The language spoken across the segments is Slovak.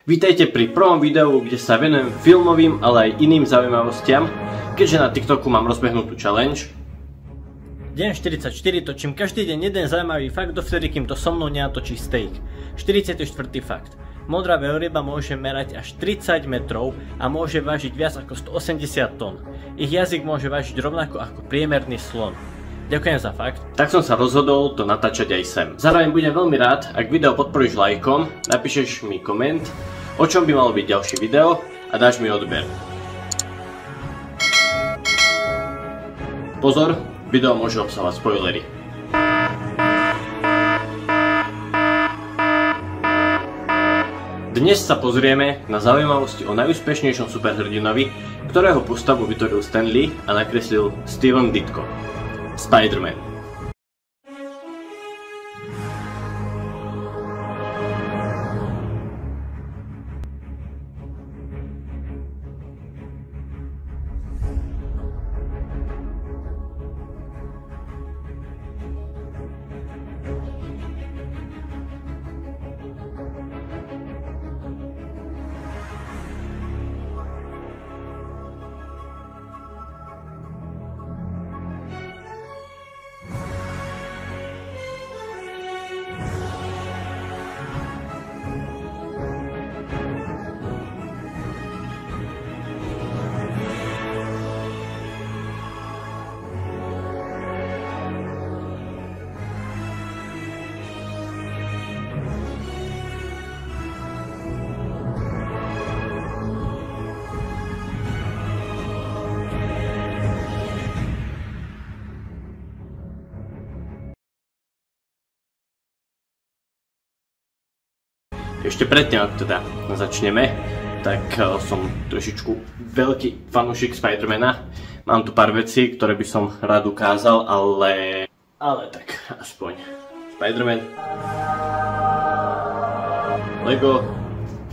Vítajte pri prvom videu, kde sa venujem filmovým, ale aj iným zaujímavostiam, keďže na TikToku mám rozbehnutú challenge. Deň 44, točím každý deň jeden zaujímavý fakt, dovtedy kým to so mnou nenatočí steak. 44. fakt. Modrá veľryba môže merať až 30 metrov a môže vážiť viac ako 180 tón. Ich jazyk môže vážiť rovnako ako priemerný slon. Ďakujem za fakt. Tak som sa rozhodol to natáčať aj sem. Zároveň budem veľmi rád, ak video podporíš lajkom, napíšeš mi koment, o čom by malo byť ďalšie video a dáš mi odber. Pozor, video môže obsahovať spoilery. Dnes sa pozrieme na zaujímavosti o najúspešnejšom superhrdinovi, ktorého postavu vytvoril Stan Lee a nakreslil Steven Ditko. Spider-Man. Ešte predtým, ak teda začneme, tak som trošičku veľký fanúšik Spidermana. Mám tu pár vecí, ktoré by som rád ukázal, ale tak aspoň. Spiderman, Lego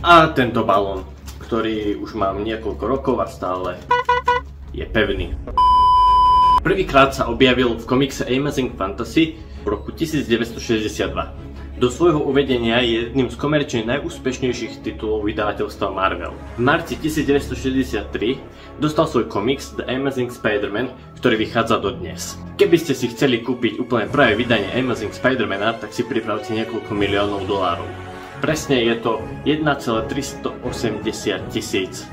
a tento balón, ktorý už mám niekoľko rokov a stále je pevný. Prvýkrát sa objavil v komikse Amazing Fantasy v roku 1962. Do svojho uvedenia je jedným z komerčne najúspešnejších titulov vydavateľstva Marvel. V marci 1963 dostal svoj komiks The Amazing Spider-Man, ktorý vychádza dodnes. Keby ste si chceli kúpiť úplne prvé vydanie Amazing Spider-Mana, tak si pripravte niekoľko miliónov dolárov. Presne je to 1,380 tisíc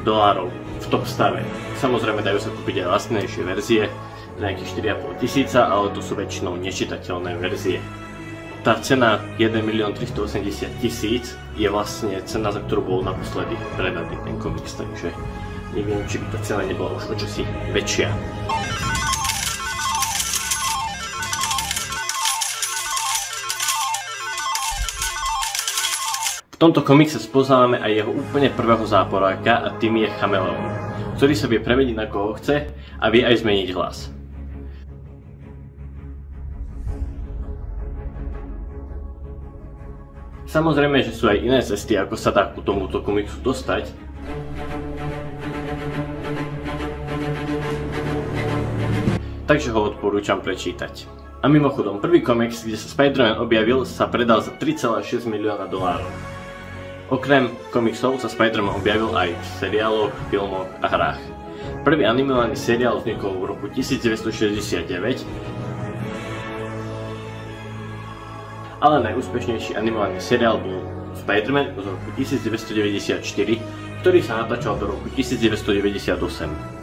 dolárov v top stave. Samozrejme dajú sa kúpiť aj lacnejšie verzie za nejakých 4,5 tisíca, ale to sú väčšinou nečitateľné verzie. Tá cena 1 380 000 je vlastne cena, za ktorú bol naposledy predatý ten komiks, takže neviem, či by tá cena nebola už o čosi väčšia. V tomto komikse spoznávame aj jeho úplne prvého záporáka a tým je Chameleon, ktorý sa vie premeniť na koho chce a vie aj zmeniť hlas. Samozrejme, že sú aj iné cesty, ako sa dá ku tomuto komiksu dostať. Takže ho odporúčam prečítať. A mimochodom, prvý komiks, kde sa Spider-Man objavil, sa predal za 3,6 milióna dolárov. Okrem komiksov sa Spider-Man objavil aj v seriáloch, filmoch a hrách. Prvý animovaný seriál vznikol v roku 1969, ale najúspešnejší animovaný seriál bol Spider-Man z roku 1994, ktorý sa natáčal do roku 1998.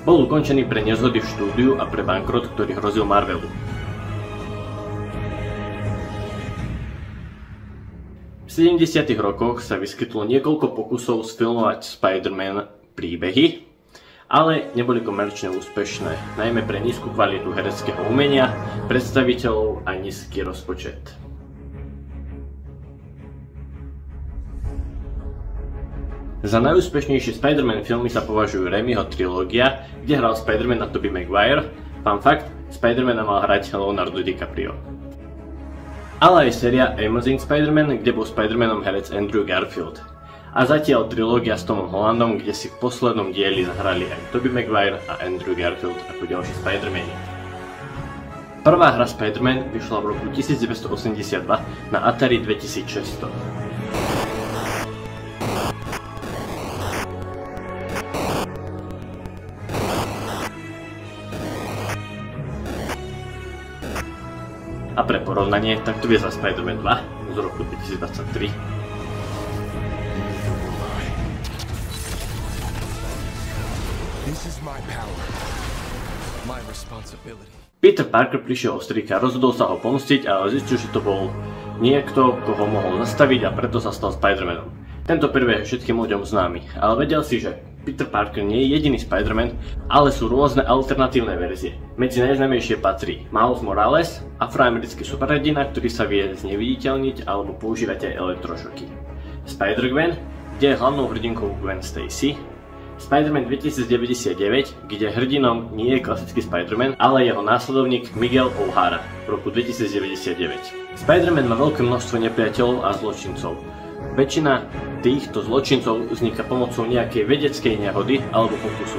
Bol ukončený pre nezhody v štúdiu a pre bankrot, ktorý hrozil Marvelu. V 70. rokoch sa vyskytlo niekoľko pokusov sfilmovať Spider-Man príbehy, ale neboli komerčne úspešné, najmä pre nízku kvalitu hereckého umenia, predstaviteľov a nízky rozpočet. Za najúspešnejšie Spider-Man filmy sa považujú Raimiho trilógia, kde hral Spider-Man a Tobey Maguire. Fun fact, Spider-Mana mal hrať Leonardo DiCaprio. Ale aj séria Amazing Spider-Man, kde bol Spider-Manom herec Andrew Garfield. A zatiaľ trilógia s Tomom Hollandom, kde si v poslednom dieli zahrali aj Tobey Maguire a Andrew Garfield ako ďalší Spider-Mani. Prvá hra Spider-Man vyšla v roku 1982 na Atari 2600. pre porovnanie, tak to vyzerá Spider-Man 2 z roku 2023. Peter Parker prišiel o strýka, rozhodol sa ho pomstiť, ale zistil, že to bol niekto, koho mohol zastaviť, a preto sa stal Spider-Manom. Tento príbeh je všetkým ľuďom známy, ale vedel si, že Peter Parker nie je jediný Spider-Man, ale sú rôzne alternatívne verzie. Medzi najznámejšie patrí Miles Morales, afroamerický superhrdina, ktorý sa vie zneviditeľniť alebo používať aj elektrošoky. Spider-Gwen, kde je hlavnou hrdinkou Gwen Stacy. Spider-Man 2099, kde hrdinom nie je klasický Spider-Man, ale jeho následovník Miguel O'Hara v roku 2099. Spider-Man má veľké množstvo nepriateľov a zločincov. Väčšina týchto zločincov vzniká pomocou nejakej vedeckej nehody alebo pokusu.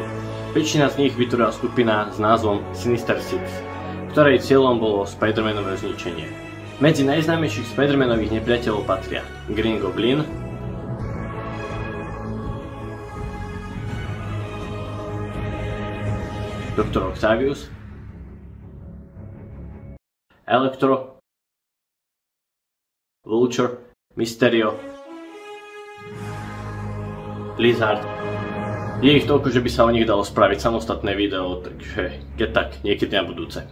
Väčšina z nich vytvorila skupina s názvom Sinister Six, ktorej cieľom bolo Spider-Manové zničenie. Medzi najznámejších Spider-Manových nepriateľov patria Green Goblin, Dr. Octavius, Electro, Vulture, Mysterio, Lizard. Je ich toľko, že by sa o nich dalo spraviť samostatné video, takže keď tak, niekedy na budúce.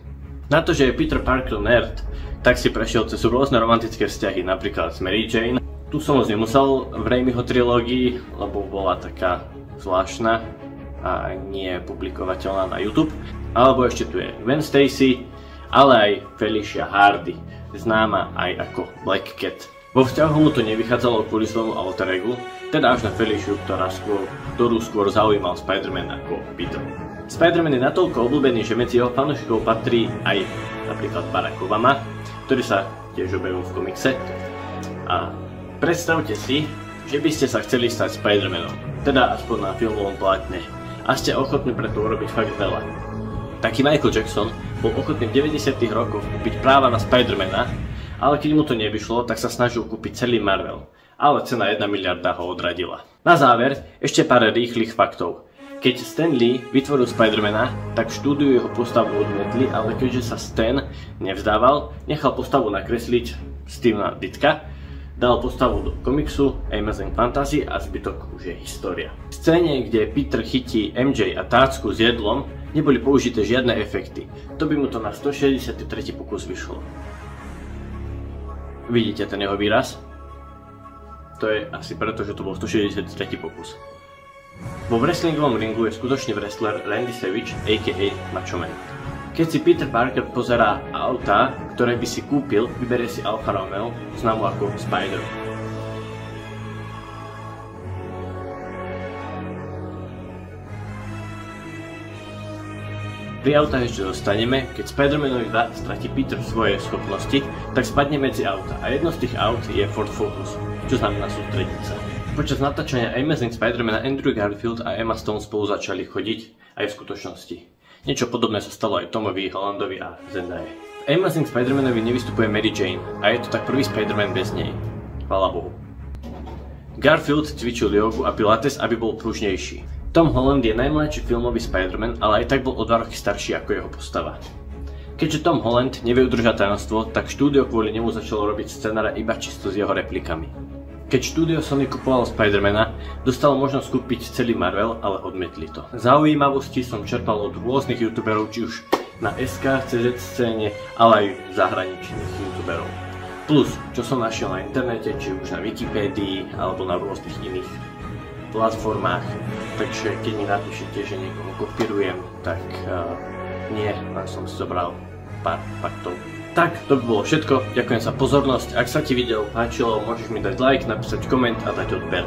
Na to, že je Peter Parker nerd, tak si prešiel cez rôzne romantické vzťahy, napríklad s Mary Jane. Tu som moc nemusel v Raimiho trilógii, lebo bola taká zvláštna a nie publikovateľná na YouTube. Alebo ešte tu je Gwen Stacy, ale aj Felicia Hardy, známa aj ako Black Cat. Vo vzťahu mu to nevychádzalo kvôli svojmu alter egu, teda až na Feliciu, ktorú skôr zaujímal Spider-Man ako Peter. Spider-Man je natoľko obľúbený, že medzi jeho fanúšikov patrí aj napríklad Barack Obama, ktorý sa tiež objavil v komikse. A predstavte si, že by ste sa chceli stať Spider-Manom, teda aspoň na filmovom plátne, a ste ochotní preto urobiť fakt veľa. Taký Michael Jackson bol ochotný v 90. rokoch kúpiť práva na Spider-Mana, ale keď mu to nevyšlo, tak sa snažil kúpiť celý Marvel, ale cena 1 miliarda ho odradila. Na záver ešte pár rýchlych faktov. Keď Stan Lee vytvoril Spider-Mana, tak v štúdiu jeho postavu odmietli, ale keďže sa Stan nevzdával, nechal postavu nakresliť Stevena Dittka, dal postavu do komiksu Amazing Fantasy a zbytok už je história. V scéne, kde Peter chytí MJ a tácku s jedlom, neboli použité žiadne efekty. To by mu to na 163. pokus vyšlo. Vidíte ten jeho výraz? To je asi preto, že to bol 163. pokus. Vo wrestlingovom ringu je skutočný wrestler Randy Savage, a.k.a. Macho Man. Keď si Peter Parker pozerá auta, ktoré by si kúpil, vyberie si Alfa Romeo, známu ako Spider. Pri autách ešte dostaneme, keď Spider-Manovi 2 stratí Peter svoje schopnosti, tak spadne medzi auta a jedno z tých aut je Ford Focus, čo znamená sústrediť sa. Počas natáčania Amazing Spider-Mana Andrew Garfield a Emma Stone spolu začali chodiť aj v skutočnosti. Niečo podobné sa stalo aj Tomovi Hollandovi a Zendaya. V Amazing Spider-Manovi nevystupuje Mary Jane a je to tak prvý Spider-Man bez nej. Chvála Bohu. Garfield cvičil jogu a pilates, aby bol pružnejší. Tom Holland je najmladší filmový Spider-Man, ale aj tak bol o 2 roky starší ako jeho postava. Keďže Tom Holland nevie udržať tajomstvo, tak štúdio kvôli nemu začalo robiť scenáre iba čisto s jeho replikami. Keď štúdio Sony kupovalo Spider-Mana, dostalo možnosť kúpiť celý Marvel, ale odmietli to. Zaujímavosti som čerpal od rôznych youtuberov, či už na SK, CZ scéne, ale aj zahraničných youtuberov. Plus, čo som našiel na internete, či už na Wikipédii, alebo na rôznych iných platformách. Takže keď mi napíšete, že niekoho kopírujem, tak nie, len som si zobral pár faktov. Tak, to by bolo všetko, ďakujem za pozornosť, ak sa ti video páčilo, môžeš mi dať like, napísať koment a dať odber.